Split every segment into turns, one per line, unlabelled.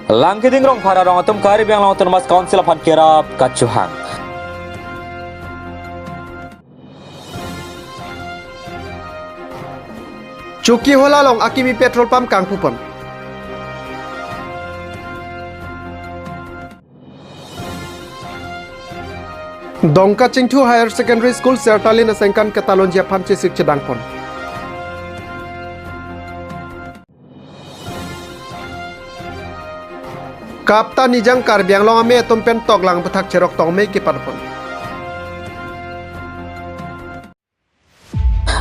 Langkiding rong para rong atum kari biang long mas council of Kirap Kacuhang.
Cuki hola long akimi petrol pump Kangpupon. Dongka Chingtu Higher Secondary School Sertalin Asengkan Catalonia Panche Sik Chedangpon. Kapta Nijang Karbiang Long Ame Tumpen Toglang Petak Cerok Tong Me Kiparpon.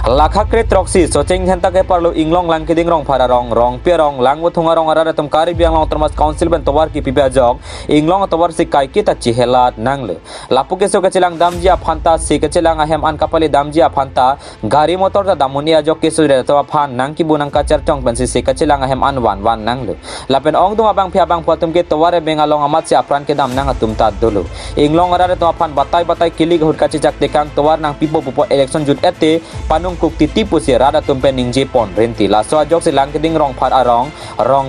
Lakha kret roksi soceng henta ke parlo inglong langkiding rong para rong pierong langwo thunga rong ara tum kari biang long termas council ben towar ki pipa jog inglong towar si kai ki ta chihelat nangle lapu ke so ke chilang damji aphanta si ke chilang ahem an kapali damji aphanta gari motor ta damunia jog ke sure to aphan nang ki bunang ka chartong ben si ke chilang ahem an wan nangle lapen ong dum abang phia bang phatum ke towar bengalong amat si apran ke dam nang atum ta dulu inglong ara to aphan batai kilig hurka chak tekang towar nang pipo election jut ete panung kuk titipu si rada tumpen ning jepon renti laso ajok si langkiding rong phar arong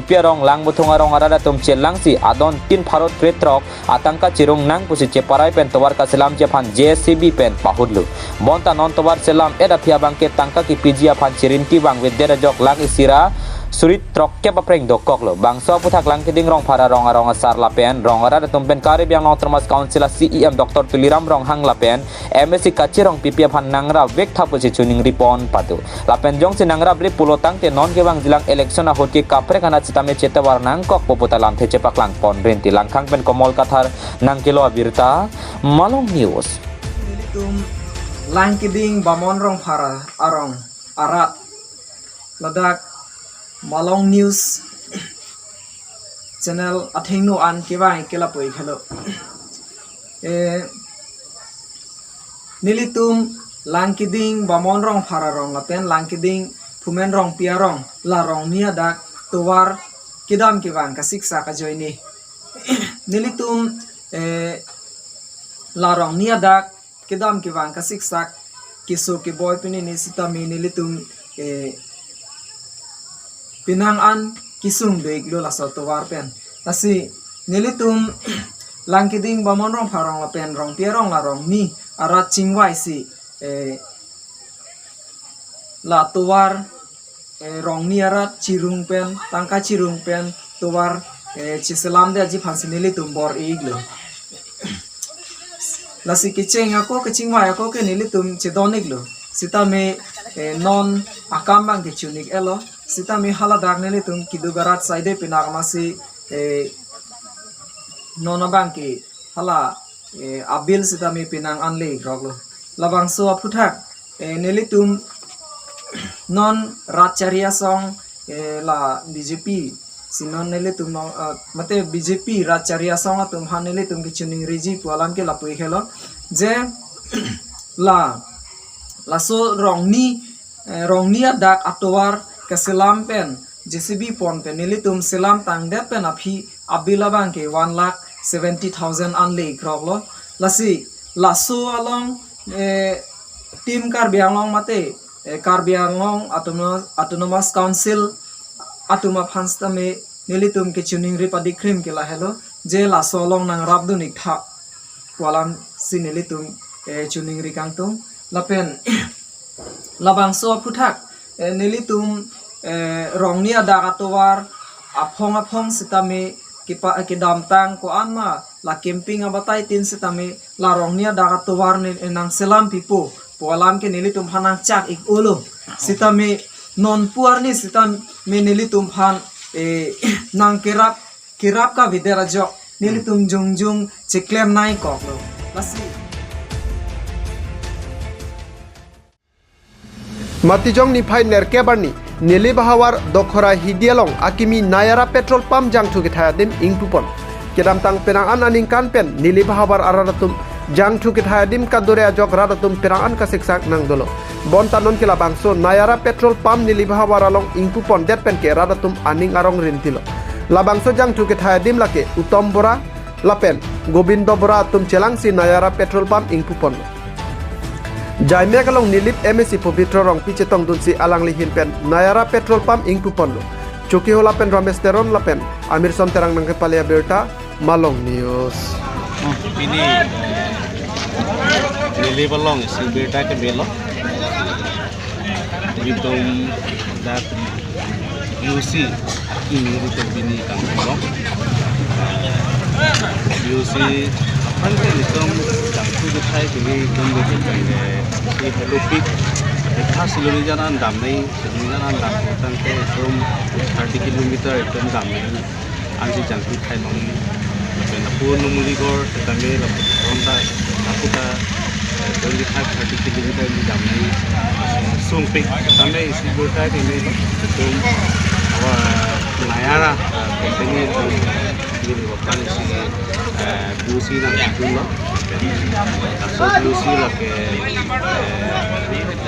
pierong lang buthung arong rada tum chelang si adon tin pharot kretrok atangka chirung nang pusi cheparai pen towar ka selam jepan JCB pen pahudlu bonta non towar selam eda phia bangke tangka ki piji aphan chirinti bang wedera jok lang isira surit trok ke papreng dokok lo bangso puthak langkiding rong phara rong arong asar lapen rong rada tumpen kari biang long termas council CEM Dr. Tuliram rong hang lapen MSC kachirong pipi aphan nangra vek thapusi chuning ripon patu lapen jong si nangra bri pulotang te non ke bang jilang election ahot ke kapre kana chitame chetawar nang kok poputa lam the chepak lang pon renti langkhang pen komol kathar nang kilo abirta malong news
langkiding bamon rong phara arong arat ladak Malong News channel athingno an kebai kela poi khalo nilitum langkiding bamon rong phara rong lapen langkiding phumen rong pia rong la rong nia dak towar kidam kibang ka siksa ka joini nilitum la rong nia dak kidam kibang ka siksa kiso ke boy pini ni sitami nilitum pinang an kisung beig lo laso towar pen tasi nilitum langkiding bamon rong pharong la pen rong pierong la rong ni arat chingwai si la towar rong ni arat chirung pen tangka chirung pen towar chiselam de aji phansi nilitum bor iglo lasi kicheng ako ke chingwai ako ke nilitum chedonik lo sita me non akambang ke chunik elo sita mi hala dagneli tum kidu garat side pinak masi nona bangki hala abil sita mi pinang anle roglo labang so aputhak nelitum non ratcharia song la BJP sinon nelitum mate BJP ratcharia song atum haneli tum kichuning riji pualam ke lapui khelo je la so rongni dak atowar keselam pen JCB pon pen nilitum selam tang det pen aphi abila bangke 1,70,000 anle kroglo lasi laso along team karbianglong mate karbianglong autonomous council atuma phanstame nilitum ke chuning ripadi krim ke la hello je laso along nang rabdunik tha walam sinilitum chuning rikangtung lapen labangso puthak nilitum rongnia dagatowar aphong sitame kipa kidam tang ko anma la camping abatai tin sitame la rongnia dagatowar nang selam pipo polam ke nilitum hanang chak ik ulo sitame non puarni sitam me nilitum phan nang kirap ka videra jok nilitum jungjung chiklem nai koklo lasi
Matijong ni phai nerke barni nili bahawar dokhora hidialong akimi nayara petrol pump jangthu ke thayadim ingpupon kedam tang penang an aning kan pen nili bahawar araratum jangthu ke thayadim kadore ajok radatum penang an ka siksak nang dolo bonta non kila bangso nayara petrol pump nili bahawar along ingpupon det pen ke radatum aning arong rintilo labangso jangthu ke thayadim lake utom bora lapen gobindo bora tum chelangsi nayara petrol pump ingpupon Jaime kalong nilip MSC Povitro rong pichetong dunsi alang lihin pen Nayara petrol pump ingpupon Cuki ho lapen Ramesh Teron lapen Amir Som terang nang kepalia berta Malong News.
Ini Lili Balong si berta ke belo. Bitung dat UC ini itu bini kang balong. UC apa itu jangkut detai ini jangkut ini hello pick. Khas lori jalan damai, jalan damai tangke from 30 kilometer itu damai. Ansi jangkut hai long ini. Pun numuli gor damai lah. Ronda aku dah 25-30 kilometer di damai. Sumpik damai isi berkai ini itu awak Nayara company itu ini bukan isi BUC dan itu lah. So BUC lah ke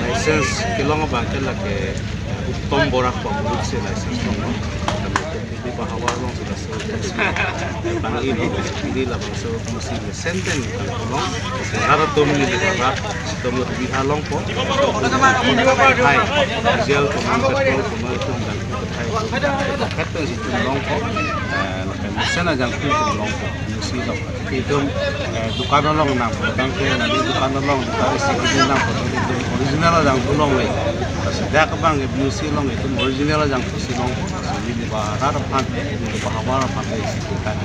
license kelong bangkel lah ke uttom borak pembuat se license long di bahawar long sudah selesai bang ini lah bang so mesti senten long sekarang tuh ini dibawa tuh lebih halong po hai hasil pemanfaat pemanfaat itu dan kata situ long po sana jang tu long po mesti long itu dukan long nam bangkel nanti dukan long dari sini nam po original jang long lagi sudah kebang BUC long itu original jang si long ini bahara pan ini bahawar pan itu kan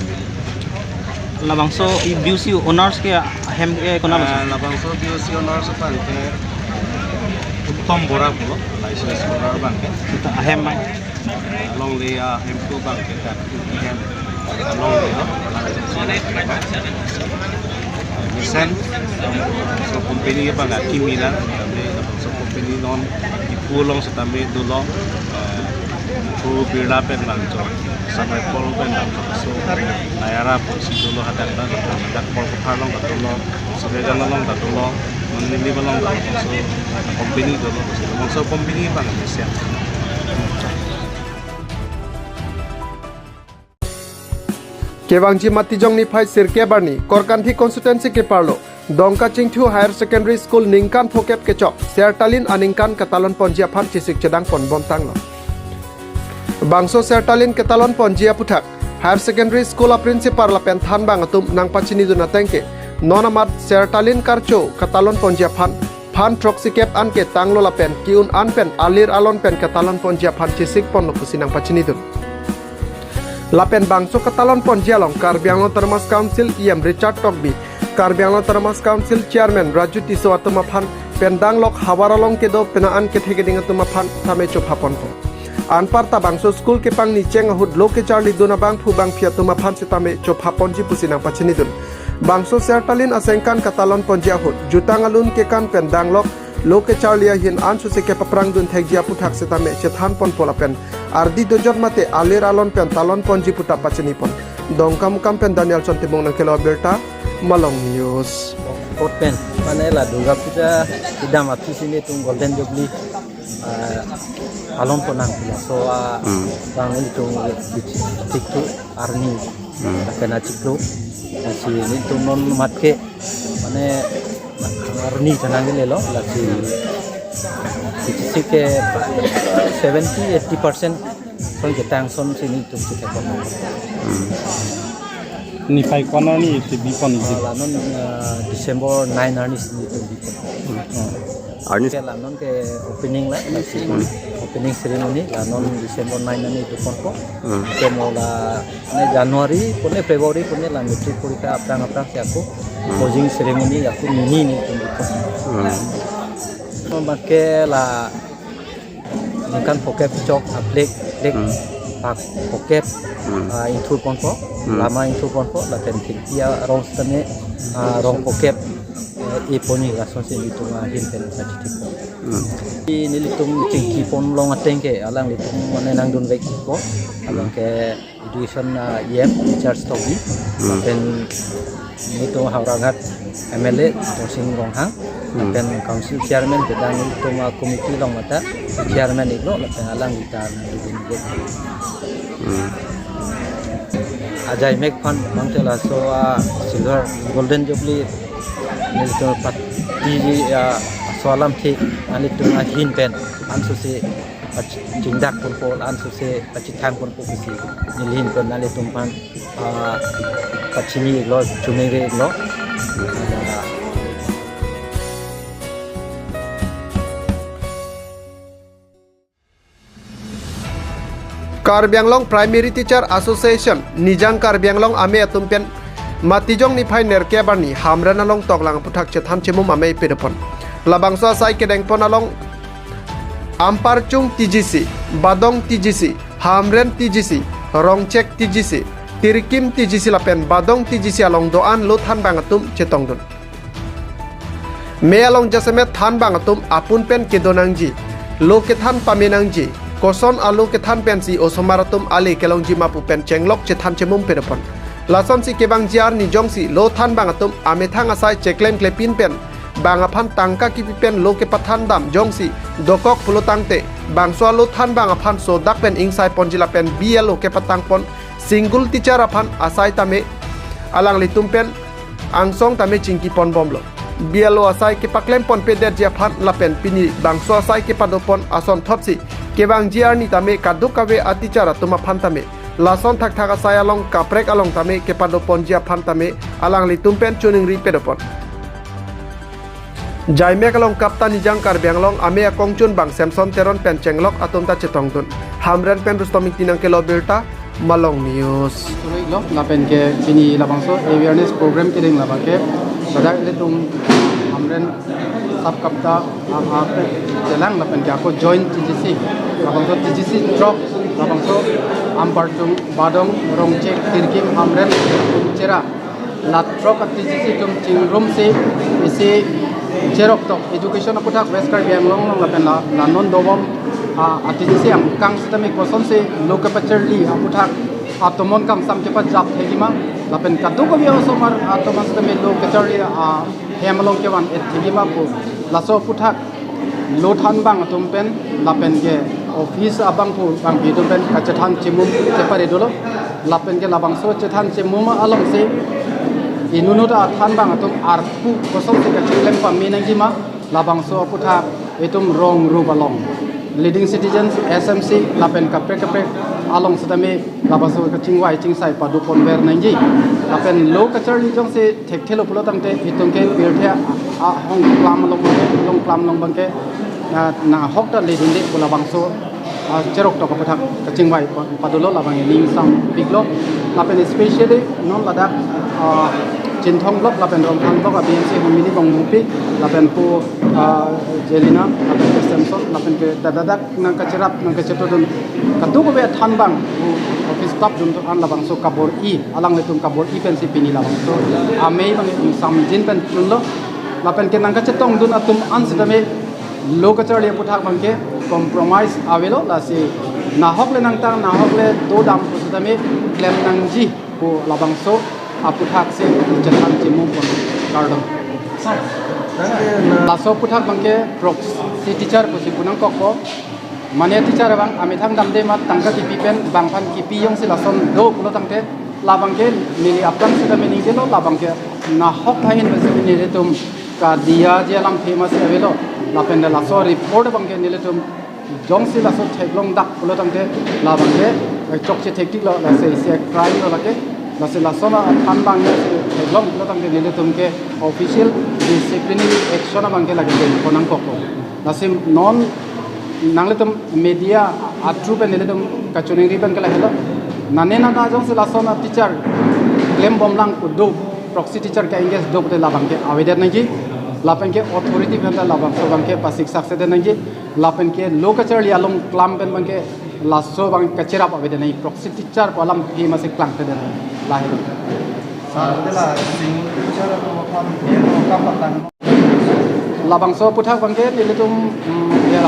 labang so BUC owners ke hem ke kona
labang so BUC owners pan ke uttom borak lo license borak bang ke
kita hem mai
long le hem tu bang ke kan hem long le Misen so company bang Kimilan so company non ipulong sa tabi dulong Puru Birla pen lanco sampai pol pen lanco so Nayara po si dulo hadak pol kapalong katulo sebegan long katulo menili balong so company dulo so company bang Misen
Kewangji Matijong ni phai sirke barni Korkanthi constituency ke parlo Dongka Chingthu Higher Secondary School Ningkan Phokep Kechok Sertalin Aningkan Katalon Ponjia Phan Chisik Chedang Pon Bontang lo Bangso Sertalin Katalon Ponjia Puthak Higher Secondary School a Principal la pen than bang atum nang pachini duna tengke Nonamat Sertalin Karcho Katalon Ponjia Phan Troxy Kep Anke Tanglo la pen Kiun Anpen Alir Alon pen Katalon Ponjia Phan Chisik Pon lo pusinang pachini dun Lapen bangso Katalon Ponjialong Karbianglong Termas Council IM Richard Tokbi Karbianglong Termas Council Chairman Raju Tiso Atumaphan Pendang Lok Hawaralong Kedo Penaan Kethegeding Atumaphan Tame Chopaponpo Anparta bangso School Kepang ni Cheng Ahud Loke Charlie Dunabang Pubang Fiatumaphan Sitame Chopaponji Pusinang Pachinidun Bangso Sertalin Asengkan Katalon Ponjiahud Jutangalun Kekan Pendang Lok Loke Charlie Hin Ansu Seke Paprang Dun Thegia Puthak Sitame Chethan Pon Polapen Ardi dojot mate alir alon pen talon ponji puta pacheni pon dongkam kampen Daniel Chontibong nang kelo berta Malong News
pen mana lah Durga Puja tidak mati sini tung Golden Jubilee alon ponang pula so bang ini tung tiktu arni kena ciklu si ini tung non matke mana arni jangan lelo lah si ke 70-80% son ketang son sini tu kita kono.
Ni pai kono ni ti bipon ni.
Lanon Desember 9 arni sini tu bipon. Arni ke lanon ke opening lah masih opening ceremony lanon Desember 9 arni tu kono. Ke mola Januari pune Februari pune la matric purika apang siaku closing ceremony aku ni tu bipon. Pakai lah Ningkan Phokep Chok Aplek Pak Phokep Intur Ponpo Lama Intur Ponpo la penting dia rong stane rong Phokep iponi lason sini tu hin pen sajiti ini litung cingki pon long atengke alang litung mana nang dun baik ko alang ke education yem charge tobi pen itu haurangat MLA Tosing Ronghang dan council chairman kedang itu komiti long mata chairman itu lah pengalang kita ajai make fun mangtela so silver golden jubilee itu pat di soalam thi ani tu hin pen ansu si cindak pun po lan suse pacithang pun po bisi nilhin pun nale tumpan pachini lo chumere lo
Karbi Anglong Primary Teacher Association Nijang Karbi Anglong ame atumpen matijong ni phai ner kebarni hamran along toklang puthak chethan chemum ame pedopon labangso sai kedeng pon along Amparchung TGC Badong TGC Hamren TGC Rongchek TGC Tirkim TGC lapen Badong TGC along doan lo than bangatum chetongdun me along jasemet than bangatum apun pen kedonangji lo ke than pamenangji koson alu ke than pensi osomaratum ali kelongji mapu pen chenglok chethan chemum pedopon lason si kebang jiar ni jongsi lo than bangatum amethang asai cheklem klepin pen bangaphan tangka ki pen lo ke pathan dam jongsi dokok pulutangte bangso lo than bangaphan so dak pen ingsai ponjila pen bielo ke patang pon single teacher aphan asai tame alang litum pen angsong tame chingki pon bomlo bielo asai ke paklem pon peder japhan lapen pini bangso asai ke padopon ason thopsi kebang jiar ni tame kadukawe aticara tuma phantame lason thak thak asai along kaprek along tame ke padopon jia phantame alang litum pen chuning ri pedopon Jaime kalong kapta nijang Karbi Anglong ame akongchun bang Samson Teron pen chenglok atum ta chetongtun hamran pen rustomik tinang ke lobelta Malong News
lo lapen ke kini labangso awareness program ke ding labake badak le tum hamran sub kapta ape telang lapen ke ako join TGC labangso TGC drop labangso ampartung badong rongchek tirkim hamran chera lat drop TGC tum chingrum se ise Cerok tok education aku tak West Karbi Anglong long lapen la non dobom TGC ang kang sistemi koson se loka pacherli aku tak atomon kam sam ke pat jap thegima lapen kadu ko biyo somar atomon sistemi loka pacherli hemalong ke wan thegima ko laso puthak lothan bang atumpen lapen ke office abang pu bang bidumpen kachathan chimum chepare dolo lapen ke labangso chethan chimum along se inunuta than bang atum arpu kosong te kachlem paminangima labangso putha etum rong rubalong leading citizens SMC lapen kapre along sedame labaso kachingwai chingsai padu konver nangi lapen lo kachari jong se thekthelo pulotangte itongke pirthya hong klam long bangke na hokta leading de labangso cerok to putha kachingwai padulo labang ning sam biglo lapen especially non ladak Cintong blok lapen rom hang blok BMC family bang mupi lapen pu Jelina lapen ke Samson lapen ke dadadak nang kacerap nang kacetodun kadu ko be than bang office staff jum to an labang so kabor I alang letum kabor I pensi pini labang so amei bang sam jin pen chunlo lapen ke nang kacetong dun atum an sidame lo kacari puthak bang ke compromise avelo la si nahok le nang tang nahok le do dam sidame claim nang ji ko labang so aputhak se jatan jemu pon kardom laso puthak bangke proxy teacher posi punang kokko mane teacher bang ami thang dam de mat tangka kipi pen bang phan kipi yong se lason do pulo tangte labangke mili apang se da mening de lo labangke na hok thain bese ni re tum ka dia je lam famous avelo lapen de laso report bangke ni le tum jong se laso theklong dak pulo tangte labangke chokche thektik lo la se crime lo lake nasi lasona than bang ne long lo tang de tum ke official disciplinary action bang ke lagi de konang kokko nasi non nangle tum media atru pe ne tum kachuning ri ban ke lagi lo nane na da jong se lasona teacher claim bom lang ko do proxy teacher ke engage do de labang ke aweder nagi lapen ke authority banda labang so bang ke pasik sakse de nagi lapen ke lokacher li along clam pen bang ke laso bang kacera pa beda nei proxy teacher ko alam he ma se klang te de lahir
Adalah sing cara pemahaman dia kapatan.
labang so puthak bang ke ni tum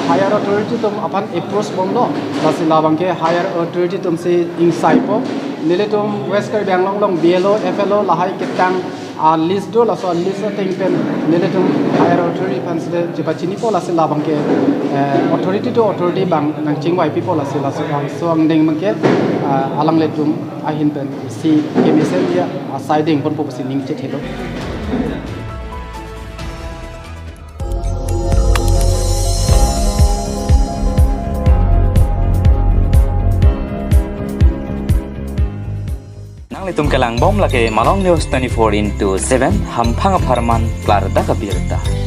higher authority tum apan approach bom lo lasi labang ke higher authority tum se inside po ni tum West Karbi Anglong long BLO FLO lahai kitang list do laso list thing pen ni tum higher authority fans de jipachini po lasi labang ke authority to authority bang nang chingwai people lasi laso so ang ding bang ke alang le tum ahin pen si kemisen dia siding pon po sining che thelo
litum kelang bom lake Malong News 24/7 hampang farman klar da kabirta.